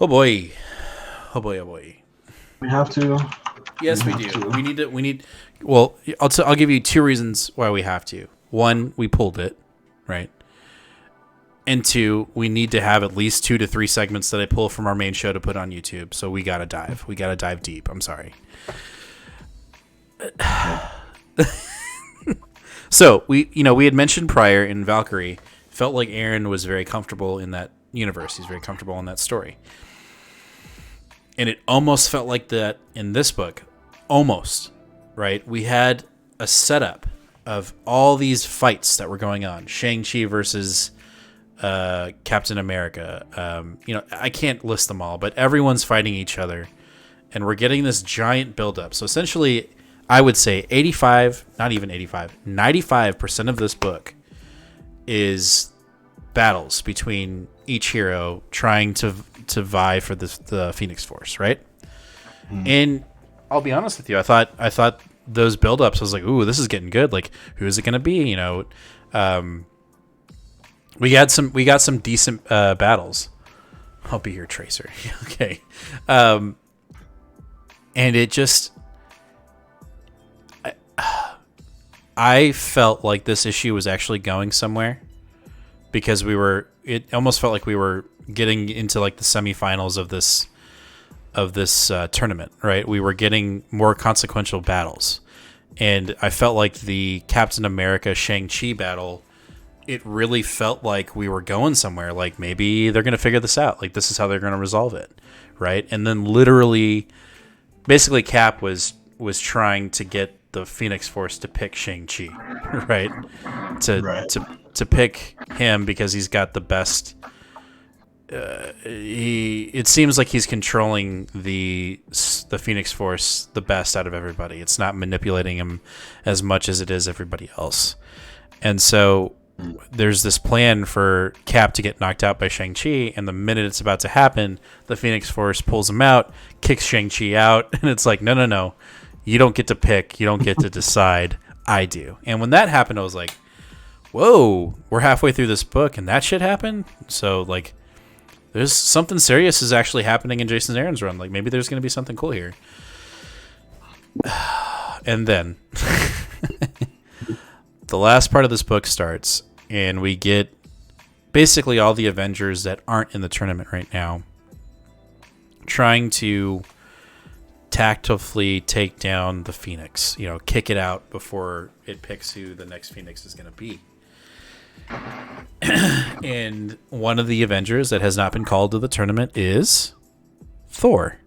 Oh boy. Oh boy, oh boy. We have to. Yes, we have do. to. We need. Well, I'll give you two reasons why we have to. One, we pulled it, right? And two, we need to have at least 2 to 3 segments that I pull from our main show to put on YouTube. So we gotta dive. We gotta dive deep. I'm sorry. So we had mentioned prior in Valkyrie, felt like Aaron was very comfortable in that universe. He's very comfortable in that story. And it almost felt like that in this book. Almost, right? We had a setup of all these fights that were going on. Shang-Chi versus Captain America. I can't list them all, but everyone's fighting each other. And we're getting this giant buildup. So essentially, I would say 95% of this book is battles between each hero trying to vie for the Phoenix Force, right? And I'll be honest with you, I thought those buildups, I was like, ooh, this is getting good. Like, who is it going to be? We got some decent battles. I'll be your Tracer. Okay. And it just, I felt like this issue was actually going somewhere because it almost felt like we were getting into like the semifinals of this tournament, right? We were getting more consequential battles. And I felt like the Captain America Shang-Chi battle, it really felt like we were going somewhere. Like maybe they're going to figure this out. Like this is how they're going to resolve it, right? And then literally, basically Cap was trying to get the Phoenix Force to pick Shang-Chi, right? To pick him because he's got the best. It seems like he's controlling the Phoenix Force the best out of everybody. It's not manipulating him as much as it is everybody else. And so there's this plan for Cap to get knocked out by Shang-Chi, and the minute it's about to happen, the Phoenix Force pulls him out, kicks Shang-Chi out, and it's like, no. You don't get to pick. You don't get to decide. I do. And when that happened, I was like, whoa, we're halfway through this book, and that shit happened? So, like, there's something serious is actually happening in Jason Aaron's run. Like, maybe there's going to be something cool here. And then the last part of this book starts, and we get basically all the Avengers that aren't in the tournament right now trying to tactfully take down the Phoenix, kick it out before it picks who the next Phoenix is going to be. And one of the Avengers that has not been called to the tournament is Thor.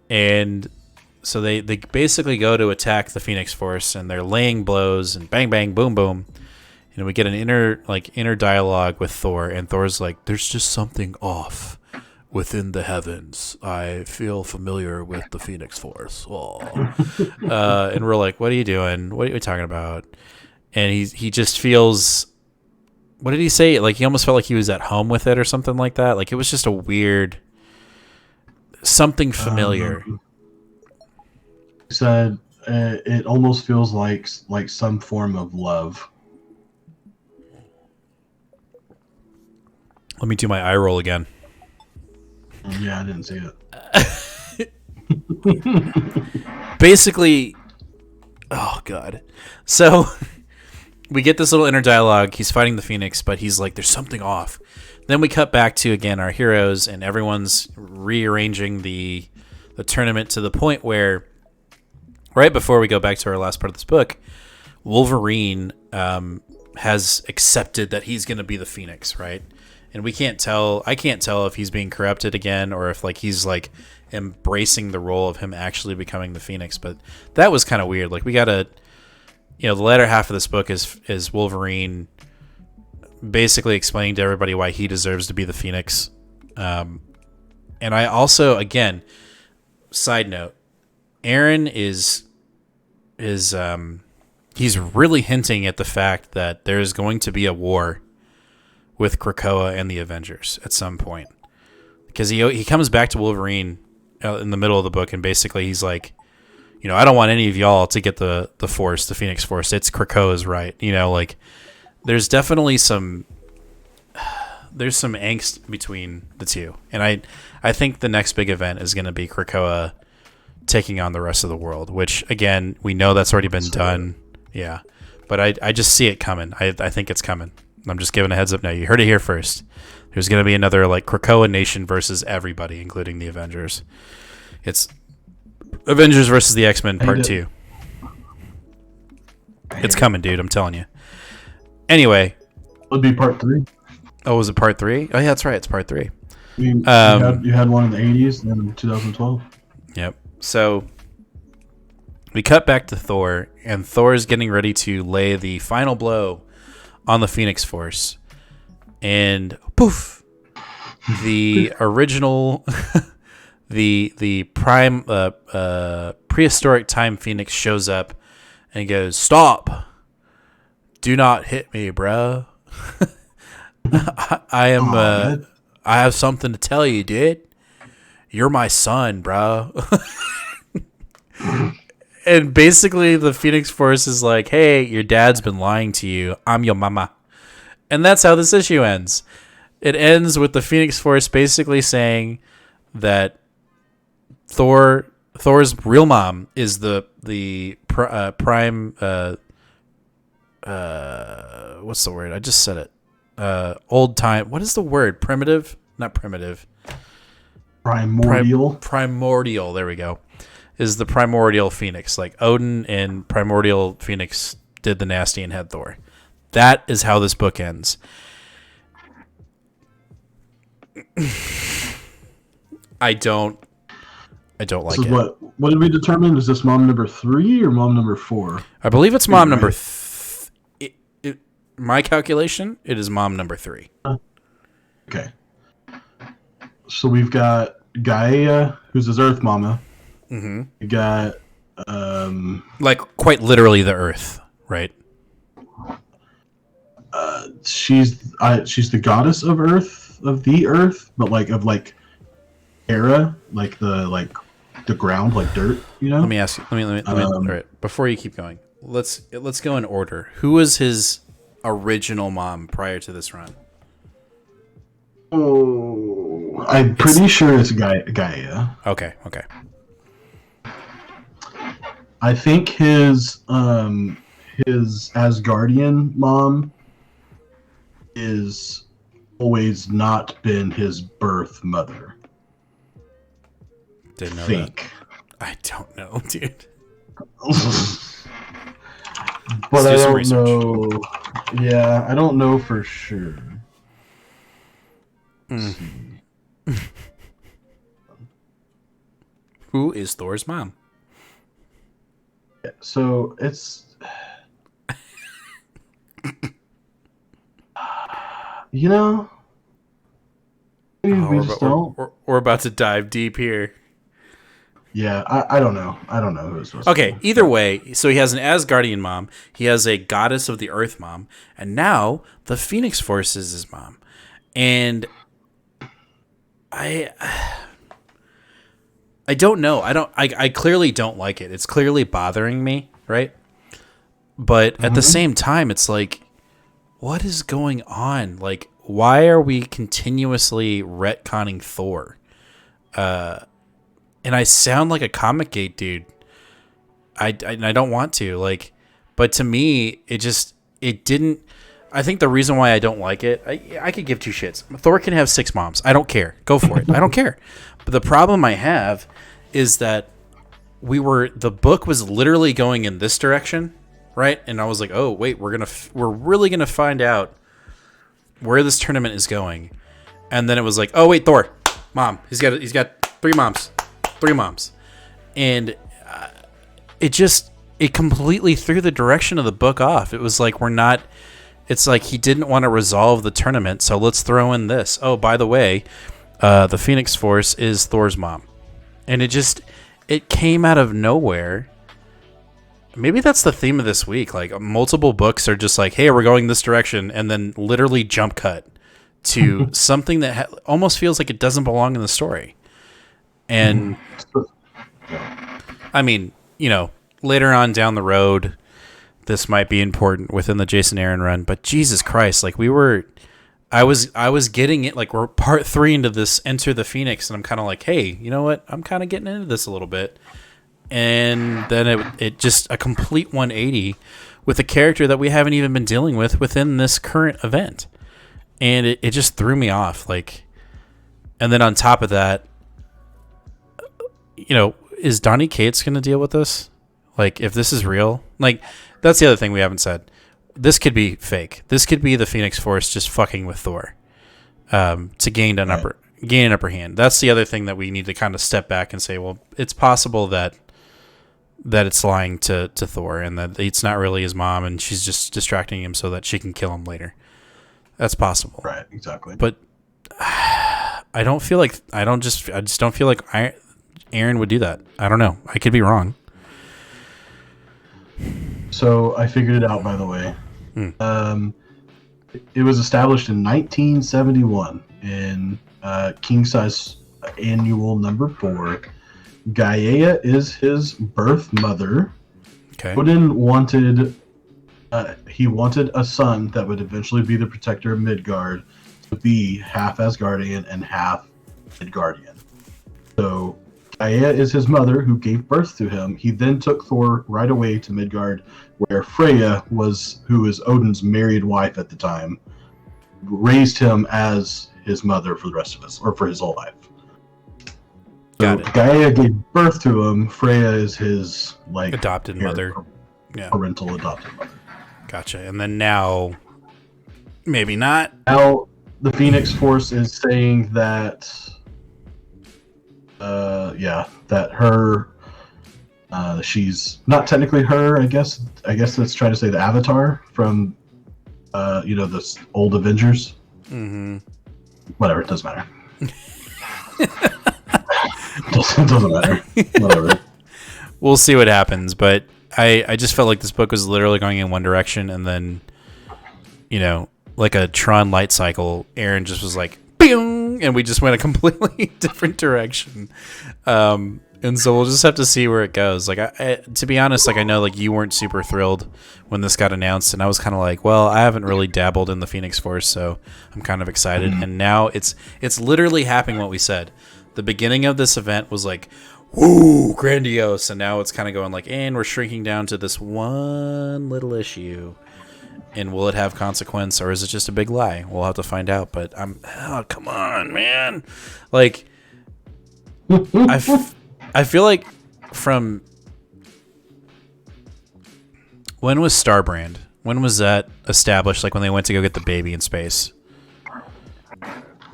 And so they basically go to attack the Phoenix Force, and they're laying blows and bang, bang, boom, boom. And we get an inner dialogue with Thor, and Thor's like, there's just something off within the heavens. I feel familiar with the Phoenix Force. And we're like, what are you doing? What are you talking about? And he just feels, what did he say? Like, he almost felt like he was at home with it or something like that. Like, it was just a weird, something familiar. He said it almost feels like some form of love. Let me do my eye roll again. Yeah, I didn't see it. Basically, oh god. So we get this little inner dialogue. He's fighting the Phoenix, but he's like, there's something off. Then we cut back to, again, our heroes, and everyone's rearranging the tournament to the point where, right before we go back to our last part of this book, Wolverine has accepted that he's going to be the Phoenix, right? And I can't tell if he's being corrupted again or if he's embracing the role of him actually becoming the Phoenix. But that was kind of weird. Like, we got to, the latter half of this book is Wolverine basically explaining to everybody why he deserves to be the Phoenix. And I also, again, side note, Aaron is he's really hinting at the fact that there is going to be a war with Krakoa and the Avengers at some point, because he comes back to Wolverine in the middle of the book, and basically he's like, I don't want any of y'all to get the Force, the Phoenix Force. It's Krakoa's right. There's definitely some there's some angst between the two, and I think the next big event is going to be Krakoa taking on the rest of the world, which again we know that's already been done. Yeah, but I just see it coming. I think it's coming. I'm just giving a heads up now. You heard it here first. There's going to be another like Krakoa nation versus everybody, including the Avengers. It's Avengers versus the X-Men Part 2. It's coming, dude. I'm telling you. Anyway. It'll be Part 3. Oh, was it Part 3? Oh, yeah, that's right. It's Part 3. You had one in the 80s and then in 2012. Yep. So we cut back to Thor, and Thor is getting ready to lay the final blow on the Phoenix Force. And poof, the original, the prime prehistoric time Phoenix shows up and goes, "Stop! Do not hit me, bro. I am. I have something to tell you, dude. You're my son, bro." And basically, the Phoenix Force is like, "Hey, your dad's been lying to you. I'm your mama." And that's how this issue ends. It ends with the Phoenix Force basically saying that Thor's real mom is the prime. What's the word? I just said it. Old time. What is the word? Primitive? Not primitive. Primordial. Primordial. There we go. Is the primordial Phoenix. Like Odin and primordial Phoenix did the nasty and had Thor. That is how this book ends. I don't like it. What did we determine? Is this mom number 3 or mom number 4? I believe it's mom number. My calculation, it is mom number 3. Okay. So we've got Gaia, who's his Earth mama. Mm-hmm. We got like quite literally the Earth, right? She's the goddess of Earth, of the Earth, but like Era, like the ground, like dirt, you know. Let me ask you. Let me all right, before you keep going, let's go in order. Who was his original mom prior to this run? Oh, I'm pretty sure it's Gaia. Okay. I think his Asgardian mom is always not been his birth mother. Didn't know that. I don't know, dude. But I don't know. Yeah, I don't know for sure. Who is Thor's mom? So it's, you know, we're about to dive deep here. Yeah, I don't know. I don't know who it's supposed to be. Okay, either way, so he has an Asgardian mom, he has a goddess of the Earth mom, and now the Phoenix Force is his mom. And I don't know. I clearly don't like it. It's clearly bothering me, right? But at the same time, it's like, what is going on? Like, why are we continuously retconning Thor? And I sound like a Comic Gate dude. I don't want to, like, but to me, it didn't. I think the reason why I don't like it, I could give two shits. Thor can have 6 moms. I don't care. Go for it. I don't care. But the problem I have is that the book was literally going in this direction, right? And I was like, oh wait, we're really gonna find out where this tournament is going. And then it was like, oh wait, Thor, mom. He's got 3 moms, and it completely threw the direction of the book off. It was like it's like he didn't want to resolve the tournament, so let's throw in this. Oh, by the way, the Phoenix Force is Thor's mom. And it came out of nowhere. Maybe that's the theme of this week. Like, multiple books are just like, hey, we're going this direction, and then literally jump cut to something that almost feels like it doesn't belong in the story. And, I mean, later on down the road, this might be important within the Jason Aaron run, but Jesus Christ, like, we were I was getting it, like we're part 3 into this Enter the Phoenix, and I'm kind of like, hey, you know what? I'm kind of getting into this a little bit, and then it just a complete 180 with a character that we haven't even been dealing with within this current event, and it just threw me off. Like, and then on top of that, is Donny Cates going to deal with this? Like, if this is real, like that's the other thing we haven't said. This could be fake. This could be the Phoenix Force just fucking with Thor to gain an upper hand. That's the other thing that we need to kind of step back and say, well, it's possible that it's lying to Thor and that it's not really his mom and she's just distracting him so that she can kill him later. That's possible. Right, exactly. But I just don't feel like Aaron would do that. I don't know. I could be wrong. So I figured it out, by the way. It was established in 1971 in King Size Annual number 4. Gaia is his birth mother. Okay. Odin wanted a son that would eventually be the protector of Midgard, to be half Asgardian and half Midgardian. So Gaia is his mother who gave birth to him. He then took Thor right away to Midgard, where Freya who is Odin's married wife at the time, raised him as his mother for the rest of for his whole life. So Gaia gave birth to him. Freya is his adopted mother. Parental adopted mother. Gotcha. And then now, maybe not. Now the Phoenix Force is saying that that her, she's not technically her. I guess that's trying to say the Avatar from, this old Avengers. Mm-hmm. Whatever, it doesn't matter. It doesn't matter. Whatever. We'll see what happens, but I just felt like this book was literally going in one direction, and then, like a Tron light cycle, Aaron just was like, bing, and we just went a completely different direction. And so we'll just have to see where it goes. Like, to be honest, like I know like you weren't super thrilled when this got announced, and I was kind of like, well, I haven't really dabbled in the Phoenix Force, so I'm kind of excited. And now it's literally happening what we said. The beginning of this event was like, woo, grandiose, and now it's kind of going like, and we're shrinking down to this one little issue. And will it have consequence, or is it just a big lie? We'll have to find out. But come on, man. Like, I feel like from when was Starbrand? When was that established? Like when they went to go get the baby in space?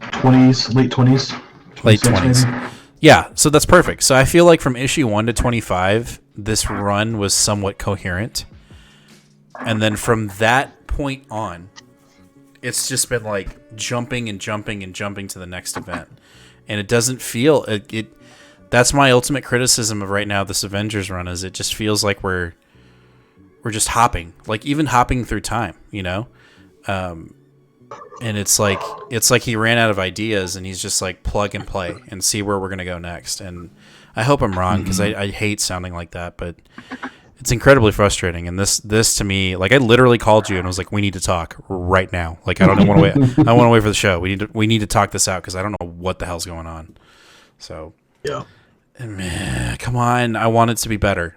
20s, late 20s. Late 20s. Maybe? Yeah, so that's perfect. So I feel like from issue 1 to 25, this run was somewhat coherent. And then from that point on, it's just been like jumping and jumping and jumping to the next event. And it doesn't feel it that's my ultimate criticism of right now this Avengers run, is it just feels like we're just hopping, like even hopping through time, and it's like he ran out of ideas and he's just like plug and play and see where we're gonna go next. And I hope I'm wrong, because I hate sounding like that, but it's incredibly frustrating. And this to me, like I literally called you and was like, we need to talk right now. Like I don't want to wait. I want to wait for the show. We need to talk this out, because I don't know what the hell's going on. So yeah. And man, come on. I want it to be better.